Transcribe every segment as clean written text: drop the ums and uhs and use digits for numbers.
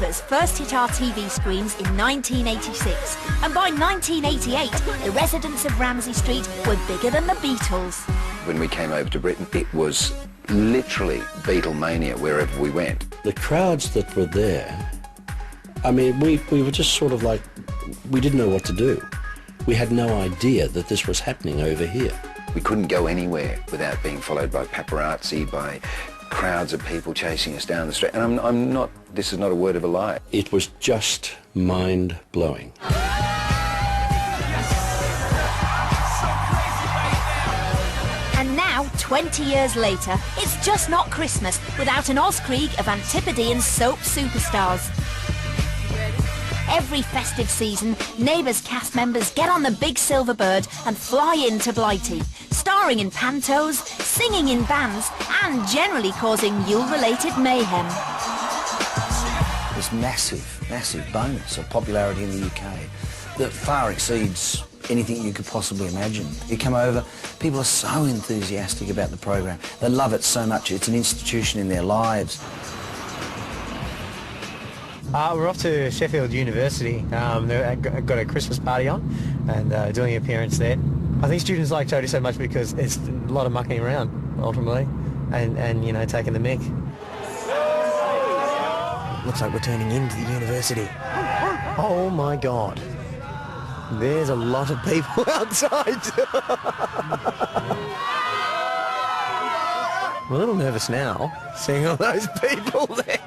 Neighbours first hit our TV screens in 1986, and by 1988, the residents of Ramsay Street were bigger than the Beatles. When we came over to Britain, it was literally Beatlemania wherever we went. The crowds that were there, I mean, we were just sort of like, we didn't know what to do. We had no idea that this was happening over here. We couldn't go anywhere without being followed by paparazzi, by crowds of people chasing us down the street. And I'm not, this is not a word of a lie. It was just mind-blowing. And now, 20 years later, it's just not Christmas without an Auskrieg of Antipodean soap superstars. Every festive season, Neighbours cast members get on the big silver bird and fly into Blighty, starring in pantos, singing in bands, and generally causing Yule-related mayhem. This massive bonus of popularity in the UK that far exceeds anything you could possibly imagine. You come over, people are so enthusiastic about the program. They love it so much. It's an institution in their lives. We're off to Sheffield University. They've got a Christmas party on and doing an appearance there. I think students like Jodie so much because it's a lot of mucking around, ultimately, and you know, taking the mick. Looks like we're turning into the university. Oh my God. There's a lot of people outside. I'm a little nervous now, seeing all those people there.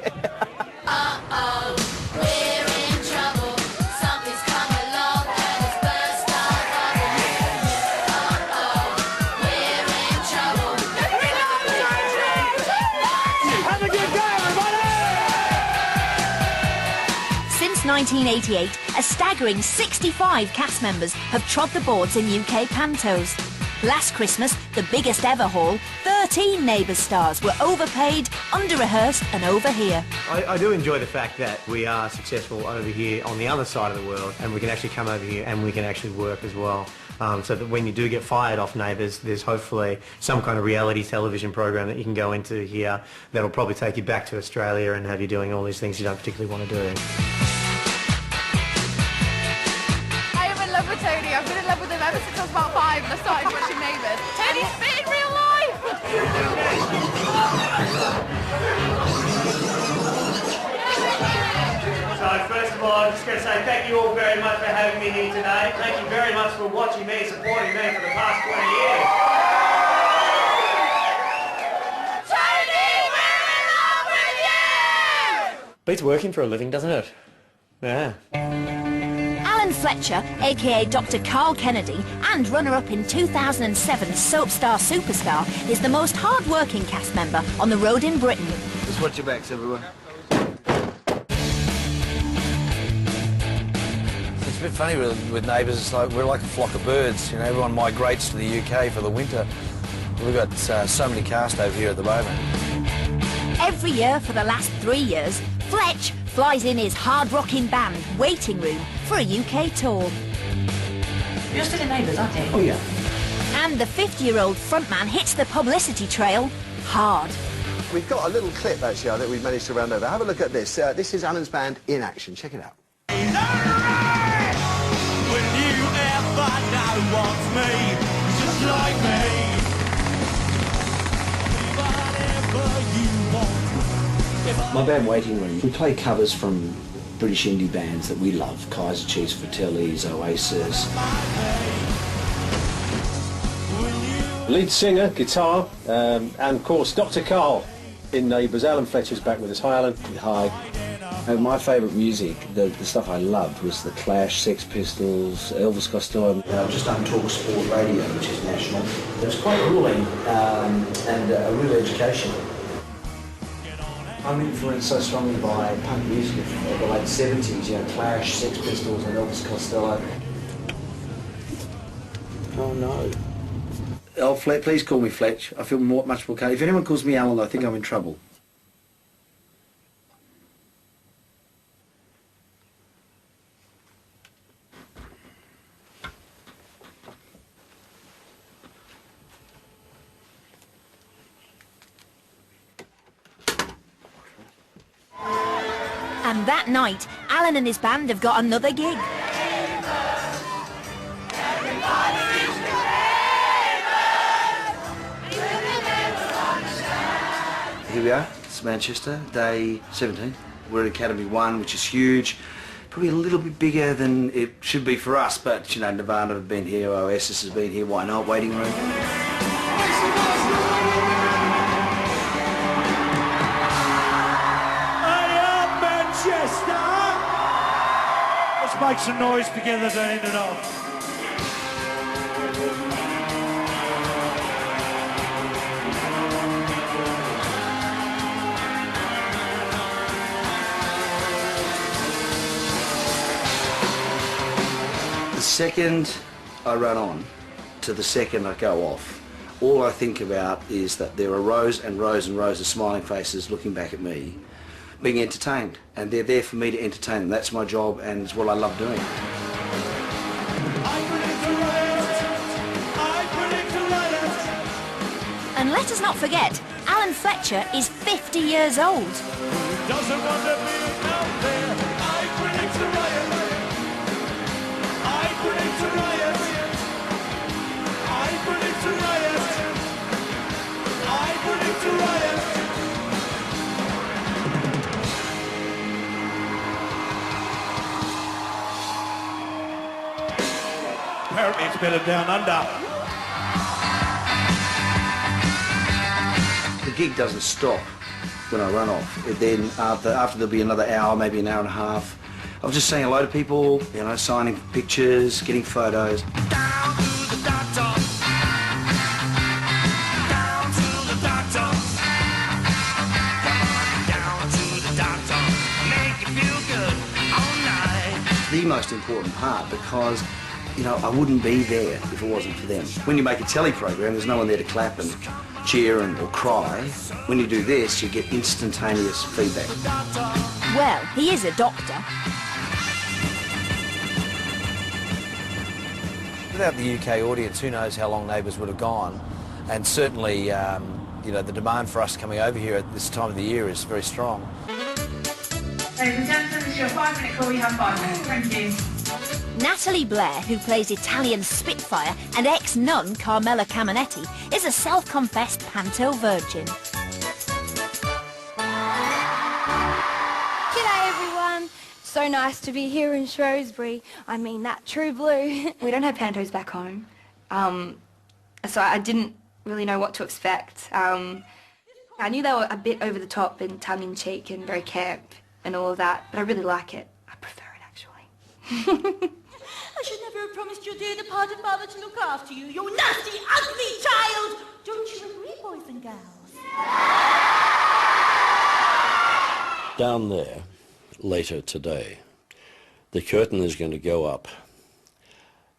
Since 1988, a staggering 65 cast members have trod the boards in UK pantos. Last Christmas, the biggest ever haul, 13 Neighbours stars were overpaid, under-rehearsed and over here. I do enjoy the fact that we are successful over here on the other side of the world, and we can actually come over here and we can actually work as well. So that when you do get fired off Neighbours, there's hopefully some kind of reality television program that you can go into here that'll probably take you back to Australia and have you doing all these things you don't particularly want to do. Tony. I've been in love with him ever since I was about 5 and I started watching Neighbours. Tony's fit in real life! So first of all, I'm just going to say thank you all very much for having me here today. Thank you very much for watching me, supporting me for the past 20 years. Tony, we're in love with you! Beats working for a living, doesn't it? Yeah. Fletcher, aka Dr. Carl Kennedy, and runner-up in 2007's Soapstar Superstar, is the most hard-working cast member on the road in Britain. Just watch your backs, everyone. It's a bit funny with Neighbours. It's like we're like a flock of birds. You know, everyone migrates to the UK for the winter. We've got so many cast over here at the moment. Every year for the last 3 years, Fletch flies in his hard-rocking band, Waiting Room, for a UK tour. You're still in Neighbours, aren't you? Oh, yeah. And the 50-year-old frontman hits the publicity trail hard. We've got a little clip, actually, that we've managed to round over. Have a look at this. This is Alan's band in action. Check it out. Will you ever know what's me? Just like me. Whatever you want. My band Waiting Room, we play covers from British indie bands that we love, Kaiser Chiefs, Fratellis, Oasis. Lead singer, guitar, and of course Dr. Carl in Neighbours. Alan Fletcher's back with us. Hi Alan. Hi. My favourite music, the stuff I loved, was The Clash, Sex Pistols, Elvis Costello. I've just done Talk Sport Radio, which is national. It was quite grueling and a real education. I'm influenced so strongly by punk music of the late 70s, you know, Clash, Sex Pistols and Elvis Costello. Oh no. Oh, please call me Fletch. I feel much more comfortable. If anyone calls me Alan, I think I'm in trouble. And that night, Alan and his band have got another gig. Here we are, it's Manchester, day 17. We're at Academy 1, which is huge. Probably a little bit bigger than it should be for us, but you know, Nirvana have been here, Oasis has been here, why not? Waiting room. Manchester! Let's make some noise together to end it off. The second I run on to the second I go off, all I think about is that there are rows and rows and rows of smiling faces looking back at me, being entertained, and they're there for me to entertain them. That's my job and it's what I love doing. And let us not forget, Alan Fletcher is 50 years old. Doesn't want to be out there. I predict a riot. I predict a riot. I predict a riot. I predict a riot. Apparently it's better down under. The gig doesn't stop when I run off. Then after there'll be another hour, maybe an hour and a half, of just saying hello to people, you know, signing pictures, getting photos. Down to the doctor. Down to the doctor. Come on, down to the doctor. Make you feel good all night. The most important part, because you know, I wouldn't be there if it wasn't for them. When you make a telly program, there's no one there to clap and cheer or cry. When you do this, you get instantaneous feedback. Well, he is a doctor. Without the UK audience, who knows how long Neighbours would have gone. And certainly, you know, the demand for us coming over here at this time of the year is very strong. Ladies and gentlemen, this is your 5-minute call. You have 5 minutes. Thank you. Natalie Blair, who plays Italian Spitfire, and ex-nun Carmela Caminetti, is a self-confessed panto virgin. G'day everyone! So nice to be here in Shrewsbury. I mean that true blue. We don't have pantos back home, so I didn't really know what to expect. I knew they were a bit over the top and tongue-in-cheek and very camp and all of that, but I really like it. I prefer it actually. I should never have promised your dear departed father to look after you, you nasty, ugly child! Don't you agree, boys and girls? Down there, later today, the curtain is going to go up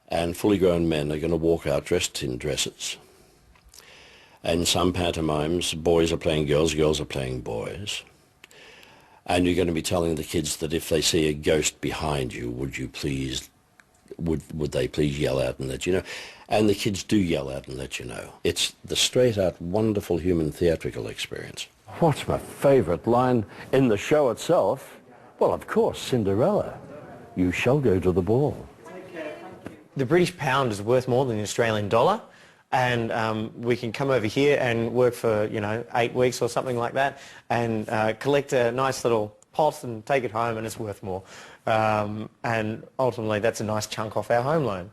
and fully grown men are going to walk out dressed in dresses. And some pantomimes, boys are playing girls, girls are playing boys. And you're going to be telling the kids that if they see a ghost behind you, would you please, would they please yell out and let you know? And the kids do yell out and let you know. It's the straight-out wonderful human theatrical experience. What's my favourite line in the show itself? Well, of course, Cinderella. You shall go to the ball. The British pound is worth more than the Australian dollar, and we can come over here and work for, you know, 8 weeks or something like that, and collect a nice little pot and take it home, and it's worth more. And ultimately, that's a nice chunk off our home loan.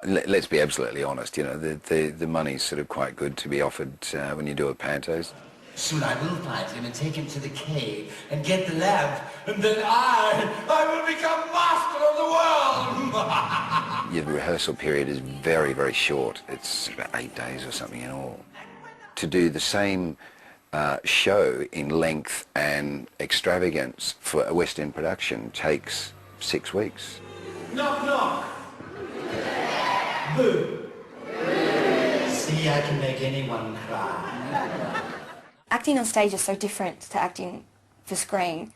Let's be absolutely honest. You know, the money's sort of quite good to be offered when you do a pantos. Soon I will find him and take him to the cave and get the lamp, and then I will become master of the world! Your rehearsal period is very, very short. It's about 8 days or something in all. To do the same show in length and extravagance for a West End production takes 6 weeks. Knock, knock! Boo! See, I can make anyone cry. Acting on stage is so different to acting for screen.